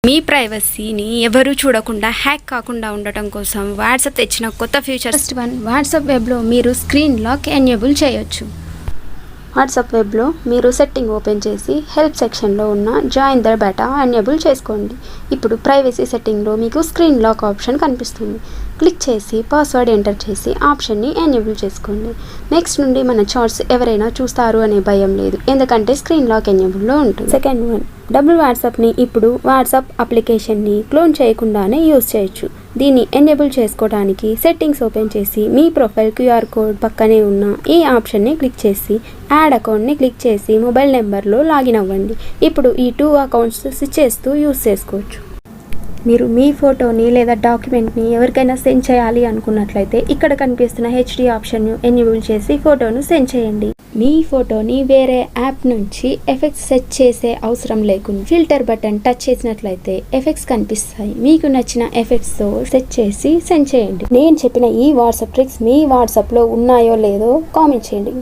మీ ప్రైవసీని ఎవరు చూడకుండా హ్యాక్ కాకుండా ఉండటం కోసం వాట్సాప్ తెచ్చిన కొత్త ఫీచర్స్. ఫస్ట్ వన్, వాట్సాప్ వెబ్లో మీరు స్క్రీన్ లాక్ ఎనేబుల్ చేయొచ్చు. వాట్సాప్ వెబ్లో మీరు సెట్టింగ్ ఓపెన్ చేసి హెల్ప్ సెక్షన్లో ఉన్న జాయిన్ ద బెటా ఎనేబుల్ చేసుకోండి. ఇప్పుడు ప్రైవసీ సెట్టింగ్లో మీకు స్క్రీన్ లాక్ ఆప్షన్ కనిపిస్తుంది. క్లిక్ చేసి పాస్వర్డ్ ఎంటర్ చేసి ఆప్షన్ని ఎనేబుల్ చేసుకోండి. నెక్స్ట్ నుండి మన చాట్స్ ఎవరైనా చూస్తారు అనే భయం లేదు, ఎందుకంటే స్క్రీన్ లాక్ ఎనేబుల్లో ఉంటుంది. సెకండ్ వన్, డబుల్ వాట్సాప్ని ఇప్పుడు వాట్సాప్ అప్లికేషన్ని క్లోన్ చేయకుండానే యూజ్ చేయొచ్చు. దీన్ని ఎనేబుల్ చేసుకోవడానికి సెట్టింగ్స్ ఓపెన్ చేసి మీ ప్రొఫైల్ QR కోడ్ పక్కనే ఉన్న ఈ ఆప్షన్ని క్లిక్ చేసి యాడ్ అకౌంట్ని క్లిక్ చేసి మొబైల్ నెంబర్లో లాగిన్ అవ్వండి. ఇప్పుడు ఈ 2 అకౌంట్స్ స్విచ్ చేస్తూ యూజ్ చేసుకోవచ్చు. మీరు మీ ఫోటోని లేదా డాక్యుమెంట్ని ఎవరికైనా సెండ్ చేయాలి అనుకున్నట్లయితే ఇక్కడ కనిపిస్తున్న HD ఆప్షన్ను ఎనేబుల్ చేసి ఫోటోను సెండ్ చేయండి. మీ ఫోటోని వేరే యాప్ నుంచి ఎఫెక్ట్స్ సెట్ చేసే అవసరం లేకుండా ఫిల్టర్ బటన్ టచ్ చేసినట్లయితే ఎఫెక్ట్స్ కనిపిస్తాయి. మీకు నచ్చిన ఎఫెక్ట్స్తో సెట్ చేసి సెండ్ చేయండి. నేను చెప్పిన ఈ వాట్సాప్ ట్రిక్స్ మీ వాట్సాప్లో ఉన్నాయో లేదో కామెంట్ చేయండి.